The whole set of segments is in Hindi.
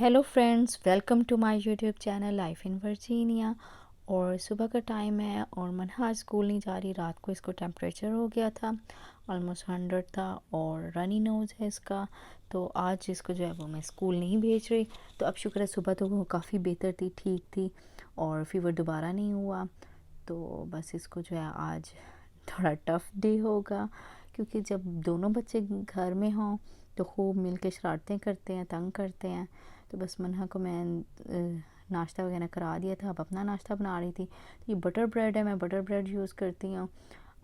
Hello friends, welcome to my YouTube channel life in Virginia. और सुबह का टाइम है और मनहा आज स्कूल नहीं जा रही। रात को इसको टेम्परेचर हो गया था, ऑलमोस्ट 100 था और रनी नोज़ है इसका। तो आज इसको जो है वो मैं स्कूल नहीं भेज रही। तो अब शुक्र है, सुबह तो वो काफ़ी बेहतर थी, ठीक थी और फीवर दोबारा नहीं हुआ। तो बस इसको जो है आज थोड़ा टफ़ डे होगा, क्योंकि जब दोनों बच्चे घर में हों तो खूब मिल के शरारतें करते हैं, तंग करते हैं। तो बस मनहा को मैं नाश्ता वगैरह करा दिया था, अब अपना नाश्ता बना रही थी। तो ये बटर ब्रेड है, मैं बटर ब्रेड यूज़ करती हूँ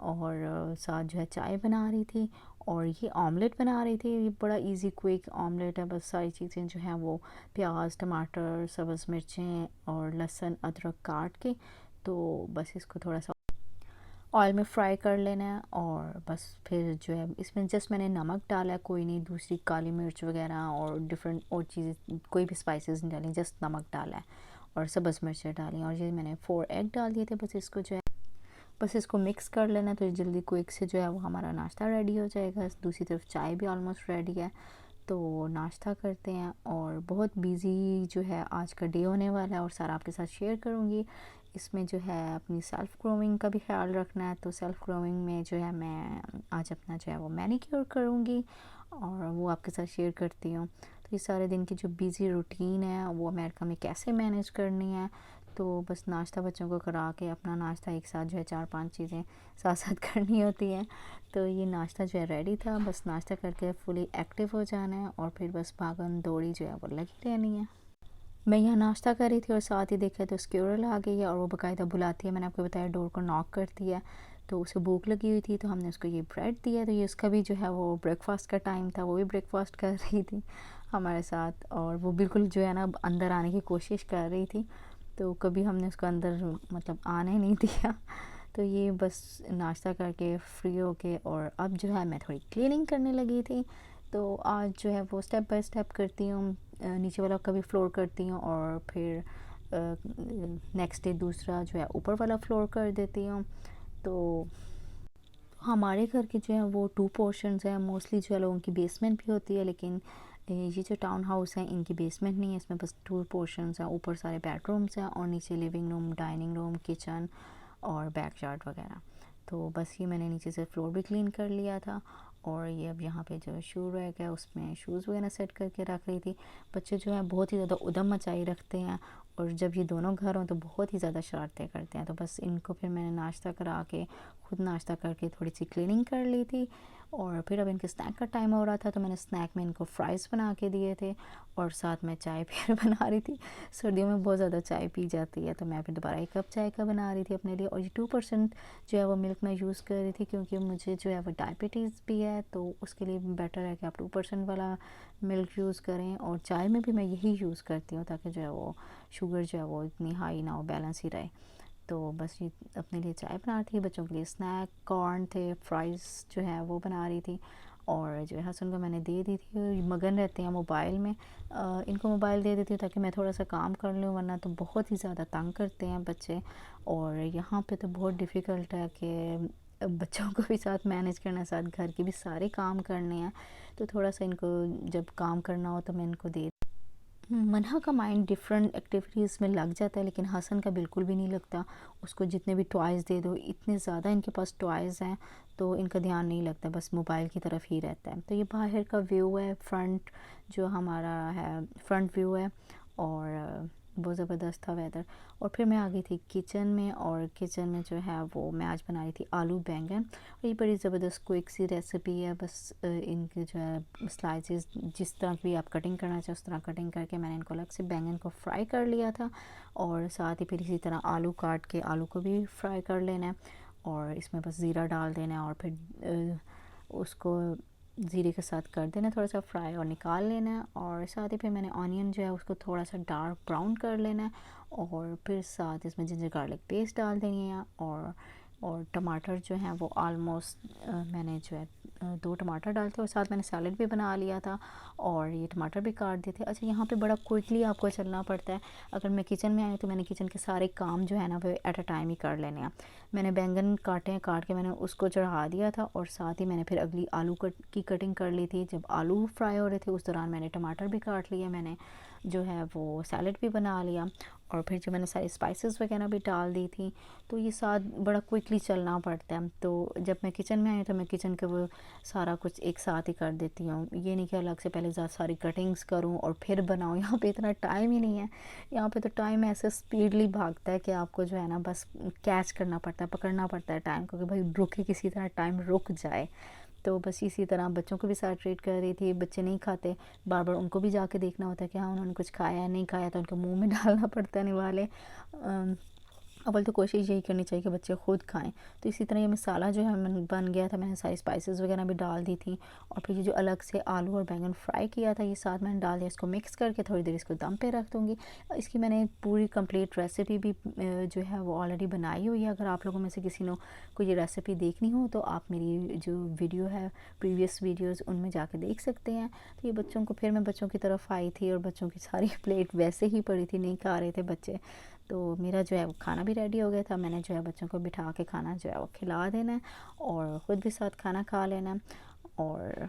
और साथ जो है चाय बना रही थी और ये ऑमलेट बना रही थी। ये बड़ा इजी क्विक ऑमलेट है, बस सारी चीज़ें जो हैं वो प्याज, टमाटर, सब्ज़ मिर्चें और लहसुन अदरक काट के, तो बस इसको थोड़ा सा ऑयल में फ्राई कर लेना है। और बस फिर जो है इसमें जस्ट मैंने नमक डाला है, कोई नहीं दूसरी काली मिर्च वगैरह और डिफरेंट और चीज़ें, कोई भी स्पाइसेस नहीं डाली, जस्ट नमक डाला है और सब्ज़ मिर्चें डाली और ये मैंने 4 एग डाल दिए थे। बस इसको मिक्स कर लेना, तो जल्दी क्विक से जो है वो हमारा नाश्ता रेडी हो जाएगा। दूसरी तरफ चाय भी ऑलमोस्ट रेडी है, तो नाश्ता करते हैं। और बहुत बिजी जो है आज का डे होने वाला है और सारा आपके साथ शेयर करूँगी। इसमें जो है अपनी सेल्फ़ ग्रूमिंग का भी ख्याल रखना है, तो सेल्फ़ ग्रूमिंग में जो है मैं आज अपना जो है वो मैनीक्योर करूँगी और वो आपके साथ शेयर करती हूँ। तो ये सारे दिन की जो बिज़ी रूटीन है वो अमेरिका में कैसे मैनेज करनी है, तो बस नाश्ता बच्चों को करा के अपना नाश्ता एक साथ जो है 4-5 चीज़ें साथ साथ करनी होती हैं। तो ये नाश्ता जो है रेडी था, बस नाश्ता करके फुली एक्टिव हो जाना है और फिर बस भागम दौड़ी जो है वो लगी रहनी है। मैं यहाँ नाश्ता कर रही थी और साथ ही देखा तो स्क्यूरल आ गई है और वो बाकायदा बुलाती है। मैंने आपको बताया डोर को नॉक करती है, तो उसे भूख लगी हुई थी तो हमने उसको ये ब्रेड दिया। तो ये उसका भी जो है वो ब्रेकफास्ट का टाइम था, वो भी ब्रेकफास्ट कर रही थी हमारे साथ और वो बिल्कुल जो है ना अंदर आने की कोशिश कर रही थी, तो कभी हमने उसको अंदर मतलब आने नहीं दिया। तो ये बस नाश्ता करके फ्री हो के और अब जो है मैं थोड़ी क्लीनिंग करने लगी थी। तो आज जो है वो स्टेप बाय स्टेप करती हूँ, नीचे वाला कभी फ्लोर करती हूँ और फिर नेक्स्ट डे दूसरा जो है ऊपर वाला फ्लोर कर देती हूँ। तो हमारे घर के जो है वो 2 पोर्शंस हैं, मोस्टली जो है लोगों की बेसमेंट भी होती है, लेकिन ये जो टाउन हाउस है इनकी बेसमेंट नहीं है, इसमें बस 2 पोर्शंस हैं। ऊपर सारे बेडरूम्स हैं और नीचे living room, dining room, kitchen और बैकयार्ड वगैरह। तो बस ये मैंने नीचे से फ्लोर भी क्लीन कर लिया था और ये अब यहाँ पे जो शू रैक है उसमें शूज़ वगैरह सेट करके रख रही थी। बच्चे जो है बहुत ही ज़्यादा उधम मचाई रखते हैं और जब ये दोनों घर हों तो बहुत ही ज़्यादा शरारतें करते हैं। तो बस इनको फिर मैंने नाश्ता करा के, खुद नाश्ता करके थोड़ी सी क्लीनिंग कर ली थी और फिर अब इनके स्नैक का टाइम हो रहा था, तो मैंने स्नैक में इनको फ्राइज़ बना के दिए थे और साथ में चाय फिर बना रही थी। सर्दियों में बहुत ज़्यादा चाय पी जाती है, तो मैं फिर दोबारा 1 कप चाय का बना रही थी अपने लिए। और ये 2% जो है वो मिल्क मैं यूज़ कर रही थी, क्योंकि मुझे जो है वो डायबिटीज़ भी है, तो उसके लिए बेटर है कि आप 2% वाला मिल्क यूज़ करें। और चाय में भी मैं यही यूज़ करती हूँ ताकि जो है वो शुगर जो है वो इतनी हाई ना हो, बैलेंस ही रहे। तो बस ये अपने लिए चाय बना रही थी, बच्चों के लिए स्नैक कॉर्न थे, फ्राइज़ जो है वो बना रही थी और जो है हसन को मैंने दे दी थी। मगन रहते हैं मोबाइल में, इनको मोबाइल दे देती हूँ ताकि मैं थोड़ा सा काम कर लूँ, वरना तो बहुत ही ज़्यादा तंग करते हैं बच्चे। और यहाँ पे तो बहुत डिफ़िकल्ट है कि बच्चों को भी साथ मैनेज करना, साथ घर के भी सारे काम करने हैं, तो थोड़ा सा इनको जब काम करना हो तो मैं इनको दे। मनहा का माइंड डिफरेंट एक्टिविटीज़ में लग जाता है, लेकिन हसन का बिल्कुल भी नहीं लगता। उसको जितने भी टॉयज़ दे दो, इतने ज़्यादा इनके पास टॉयज़ हैं, तो इनका ध्यान नहीं लगता, बस मोबाइल की तरफ ही रहता है। तो ये बाहर का व्यू है, फ्रंट जो हमारा है फ्रंट व्यू है और बहुत ज़बरदस्त था वेदर। और फिर मैं आ गई थी किचन में और किचन में जो है वो मैं आज बना रही थी आलू बैंगन। और ये बड़ी ज़बरदस्त क्विक सी रेसिपी है, बस इनके जो है स्लाइसेस जिस तरह की आप कटिंग करना चाहे उस तरह कटिंग करके मैंने इनको अलग से बैंगन को फ्राई कर लिया था और साथ ही फिर इसी तरह आलू काट के आलू को भी फ्राई कर लेना है और इसमें बस ज़ीरा डाल देना है और फिर उसको ज़ीरे के साथ कर देना थोड़ा सा फ्राई और निकाल लेना है। और साथ ही फिर मैंने ऑनियन जो है उसको थोड़ा सा डार्क ब्राउन कर लेना है और फिर साथ इसमें जिंजर गार्लिक पेस्ट डाल देनी है और और टमाटर जो हैं वो ऑलमोस्ट मैंने जो है 2 टमाटर डाले थे और साथ मैंने सैलड भी बना लिया था और ये टमाटर भी काट दिए थे। अच्छा, यहाँ पे बड़ा क्विकली आपको चलना पड़ता है। अगर मैं किचन में आई हूँ तो मैंने किचन के सारे काम जो है ना वो एट अ टाइम ही कर लेने हैं। मैंने बैंगन काटे हैं, काट के मैंने उसको चढ़ा दिया था और साथ ही मैंने फिर अगली आलू की कटिंग कर ली थी। जब आलू फ्राई हो रहे थे उस दौरान मैंने टमाटर भी काट लिया, मैंने जो है वो सैलड भी बना लिया और फिर जो मैंने सारी स्पाइसेस वगैरह भी डाल दी थी। तो ये साथ बड़ा क्विकली चलना पड़ता है। तो जब मैं किचन में आई तो मैं किचन का वो सारा कुछ एक साथ ही कर देती हूँ। ये नहीं कि अलग से पहले सारी कटिंग्स करूँ और फिर बनाऊँ, यहाँ पे इतना टाइम ही नहीं है। यहाँ पे तो टाइम ऐसे स्पीडली भागता है कि आपको जो है ना बस कैच करना पड़ता है, पकड़ना पड़ता है टाइम को कि भाई रुके, किसी तरह टाइम रुक जाए। तो बस इसी तरह बच्चों को भी साथ ट्रीट कर रही थी। बच्चे नहीं खाते, बार बार उनको भी जाके देखना होता है कि हाँ उन्होंने कुछ खाया है, नहीं खाया तो उनके मुंह में डालना पड़ता है निवाले। अव्वल तो कोशिश यही करनी चाहिए कि बच्चे खुद खाएं। तो इसी तरह ये मसाला जो है बन गया था, मैंने सारी स्पाइसेस वगैरह भी डाल दी थी और फिर ये जो अलग से आलू और बैंगन फ्राई किया था ये साथ मैंने डाल दिया। इसको मिक्स करके थोड़ी देर इसको दम पे रख दूँगी। इसकी मैंने पूरी कंप्लीट रेसिपी भी जो है वो ऑलरेडी बनाई हुई है। अगर आप लोगों में से किसी को ये रेसिपी देखनी हो तो आप मेरी जो वीडियो है, प्रीवियस वीडियोज़, उनमें जाके देख सकते हैं। तो ये बच्चों को, फिर मैं बच्चों की तरफ आई थी और बच्चों की सारी प्लेट वैसे ही पड़ी थी, नहीं खा रहे थे बच्चे। तो मेरा जो है वो खाना भी रेडी हो गया था। मैंने जो है बच्चों को बिठा के खाना जो है वो खिला देना है और ख़ुद भी साथ खाना खा लेना है। और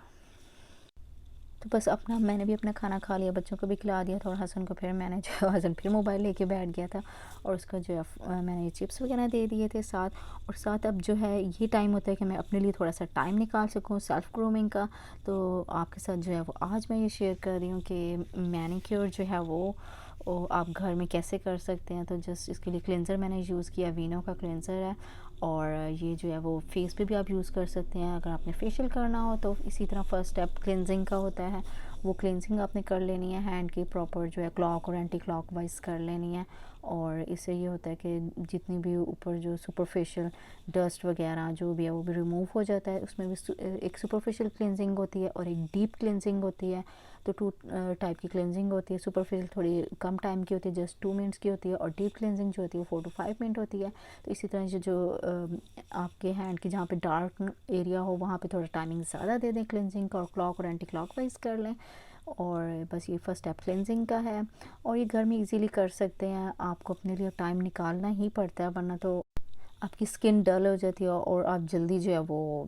तो बस अपना, मैंने भी अपना खाना खा लिया, बच्चों को भी खिला दिया था और हसन को फिर मैंने जो है, हसन फिर मोबाइल लेके बैठ गया था और उसका जो है मैंने चिप्स वगैरह दे दिए थे साथ। और साथ अब जो है ये टाइम होता है कि मैं अपने लिए थोड़ा सा टाइम निकाल सकूँ सेल्फ़ ग्रूमिंग का। तो आपके साथ जो है वो आज मैं ये शेयर कर रही हूँ कि मैनीक्योर जो है वो आप घर में कैसे कर सकते हैं। तो जस्ट इसके लिए क्लेंज़र मैंने यूज़ किया, वीनो का क्लेंज़र है और ये जो है वो फेस पे भी आप यूज़ कर सकते हैं। अगर आपने फेशियल करना हो तो इसी तरह फर्स्ट स्टेप क्लेंजिंग का होता है, वो क्लेंजिंग आपने कर लेनी है, हैंड की प्रॉपर जो है क्लॉक और एंटी क्लॉक वाइज कर लेनी है। और इससे ये होता है कि जितनी भी ऊपर जो सुपरफिशियल डस्ट वगैरह जो भी है वो भी रिमूव हो जाता है। उसमें भी एक सुपरफिशियल क्लेंजिंग होती है और एक डीप क्लेंजिंग होती है। तो 2 टाइप की क्लेंजिंग होती है। सुपरफिशियल थोड़ी कम टाइम की होती है, जस्ट 2 मिनट्स की होती है और डीप क्लेंजिंग जो होती है वो 4 to 5 मिनट होती है। तो इसी तरह से जो आपके हैंड की जहाँ पे डार्क एरिया हो वहाँ पे थोड़ा टाइमिंग ज़्यादा दे दें क्लेंजिंग का और क्लॉक और एंटी क्लॉक वाइज कर लें। और बस ये फर्स्ट स्टेप क्लेंजिंग का है और ये घर में इजीली कर सकते हैं। आपको अपने लिए टाइम निकालना ही पड़ता है, वरना तो आपकी स्किन डल हो जाती है और आप जल्दी जो है वो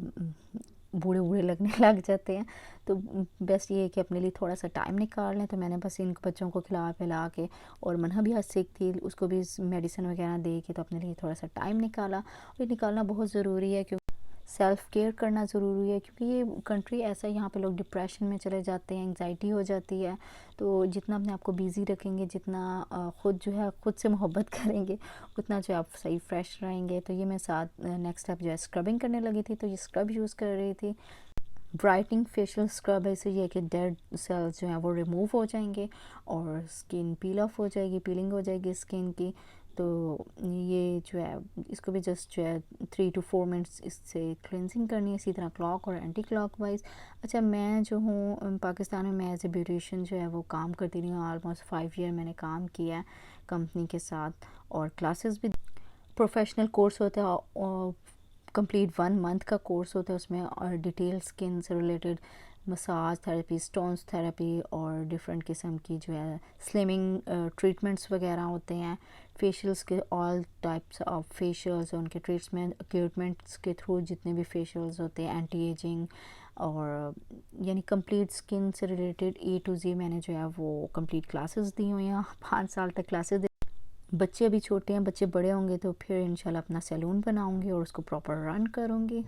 बूढ़े बूढ़े लगने लग जाते हैं। तो बेस्ट ये है कि अपने लिए थोड़ा सा टाइम निकाल लें। तो मैंने बस इन बच्चों को खिला पिला के, और मनहा भी आज सिक थी, उसको भी मेडिसिन वगैरह दे के, तो अपने लिए थोड़ा सा टाइम निकाला। और ये निकालना बहुत ज़रूरी है क्योंकि सेल्फ़ केयर करना ज़रूरी है, क्योंकि ये कंट्री ऐसा है, यहाँ पे लोग डिप्रेशन में चले जाते हैं, एंग्जाइटी हो जाती है। तो जितना अपने आप को बिज़ी रखेंगे, जितना ख़ुद जो है ख़ुद से मोहब्बत करेंगे, उतना जो आप सही फ्रेश रहेंगे। तो ये मैं साथ नेक्स्ट स्टेप जो है स्क्रबिंग करने लगी थी, तो ये स्क्रब यूज़ कर रही थी। ब्राइटनिंग फेशियल स्क्रब है, इससे ये है कि डेड सेल्स जो हैं वो रिमूव हो जाएंगे और स्किन पील ऑफ हो जाएगी, पीलिंग हो जाएगी स्किन की। तो ये जो है इसको भी जस्ट जो है 3 to 4 मिनट्स इससे क्लेंजिंग करनी है, इसी तरह क्लॉक और एंटी क्लॉक वाइज। अच्छा, मैं जो हूँ पाकिस्तान में, मैं एज ए ब्यूटिशियन जो है वो काम करती रही हूँ। ऑलमोस्ट 5 ईयर मैंने काम किया है कंपनी के साथ और क्लासेस भी, प्रोफेशनल कोर्स होता है, कंप्लीट 1 मंथ का कोर्स होता है। उसमें और डिटेल स्किन से related massage therapy, stones therapy और डिफरेंट किस्म की जो है स्लिमिंग ट्रीटमेंट्स वगैरह होते हैं। फेशियल्स के ऑल टाइप्स ऑफ फेशियल्स, उनके ट्रीटमेंट्स के थ्रू जितने भी फेशियल्स होते हैं, एंटी एजिंग और यानी कंप्लीट स्किन से रिलेटेड A to Z मैंने जो है वो कंप्लीट क्लासेस दी हुई हैं। 5 साल तक क्लासेस। बच्चे अभी छोटे हैं, बच्चे बड़े होंगे तो फिर इंशाल्लाह अपना सैलून बनाऊंगी और उसको प्रॉपर रन करूंगी।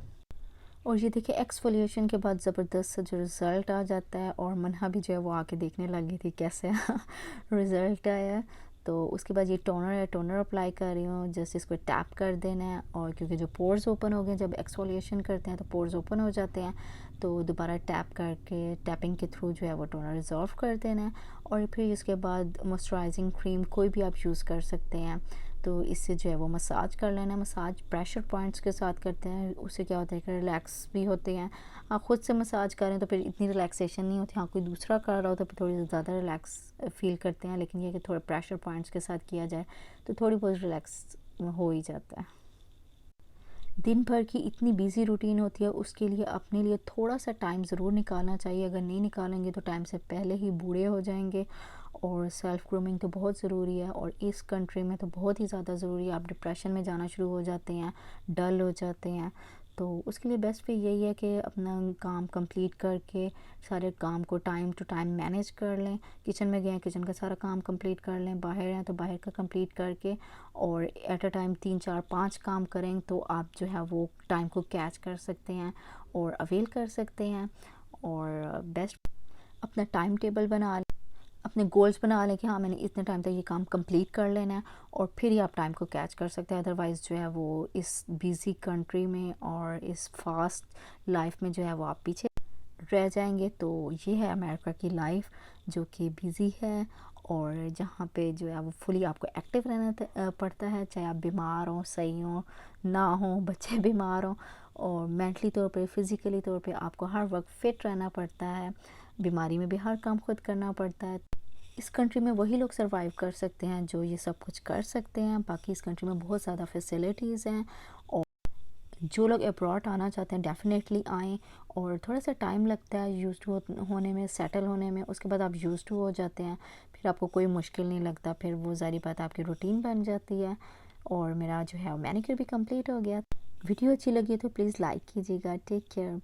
और ये देखिए एक्सफोलिएशन के बाद ज़बरदस्त सा जो रिज़ल्ट आ जाता है, और मनहा भी जो है वो आके देखने लगी थी कैसे रिज़ल्ट आया है। तो उसके बाद ये टोनर है, टोनर अप्लाई कर रही हूँ। जस्ट इसको टैप कर देना है, और क्योंकि जो पोर्स ओपन हो गए, जब एक्सफोलिएशन करते हैं तो पोर्स ओपन हो जाते हैं, तो दोबारा टैप करके, टैपिंग के थ्रू जो है वो टोनर रिजॉल्व कर देना है। और फिर इसके बाद मॉइस्चराइजिंग क्रीम कोई भी आप यूज़ कर सकते हैं। तो इससे जो है वो मसाज कर लेना है। मसाज प्रेशर पॉइंट्स के साथ करते हैं, उससे क्या होता है कि रिलैक्स भी होते हैं। आप ख़ुद से मसाज करें तो फिर इतनी रिलैक्सेशन नहीं होती, हाँ कोई दूसरा कर रहा हो तो फिर थोड़ी ज़्यादा रिलैक्स फील करते हैं। लेकिन ये कि थोड़ा प्रेशर पॉइंट्स के साथ किया जाए तो थोड़ी बहुत रिलैक्स हो ही जाता है। दिन भर की इतनी बिजी रूटीन होती है, उसके लिए अपने लिए थोड़ा सा टाइम ज़रूर निकालना चाहिए। अगर नहीं निकालेंगे तो टाइम से पहले ही बूढ़े हो जाएंगे। और सेल्फ़ ग्रूमिंग तो बहुत ज़रूरी है, और इस कंट्री में तो बहुत ही ज़्यादा ज़रूरी है। आप डिप्रेशन में जाना शुरू हो जाते हैं, डल हो जाते हैं। तो उसके लिए बेस्ट वे यही है कि अपना काम कंप्लीट करके सारे काम को टाइम टू टाइम मैनेज कर लें। किचन में गए हैं, किचन का सारा काम कंप्लीट कर लें। बाहर हैं तो बाहर का कंप्लीट करके, और एट अ टाइम 3 4 5 काम करें तो आप जो है वो टाइम को कैच कर सकते हैं और अवेल कर सकते हैं। और बेस्ट अपना टाइम टेबल बना लें, अपने गोल्स बना लें कि हाँ मैंने इतने टाइम तक ये काम कंप्लीट कर लेना है, और फिर ही आप टाइम को कैच कर सकते हैं। अदरवाइज़ जो है वो इस बिज़ी कंट्री में और इस फास्ट लाइफ में जो है वो आप पीछे रह जाएंगे। तो ये है अमेरिका की लाइफ, जो कि बिज़ी है, और जहाँ पे जो है वो फुली आपको एक्टिव रहना पड़ता है। चाहे आप बीमार हों, सही हों, ना हों, बच्चे बीमार हों, और मेंटली तौर पे, फिज़िकली तौर पे आपको हर वक्त फ़िट रहना पड़ता है। बीमारी में भी हर काम खुद करना पड़ता है। इस कंट्री में वही लोग सर्वाइव कर सकते हैं जो ये सब कुछ कर सकते हैं। बाकी इस कंट्री में बहुत ज़्यादा फैसिलिटीज़ हैं, और जो लोग अब्रॉड आना चाहते हैं डेफ़िनेटली आएँ। और थोड़ा सा टाइम लगता है यूज़ टू होने में, सेटल होने में। उसके बाद आप यूज़ टू हो जाते हैं, फिर आपको कोई मुश्किल नहीं लगता, फिर वो ज़ाहिर बात आपकी रूटीन बन जाती है। और मेरा जो है मैनीक्योर भी कंप्लीट हो गया। वीडियो अच्छी लगी तो प्लीज़ लाइक कीजिएगा। Take care.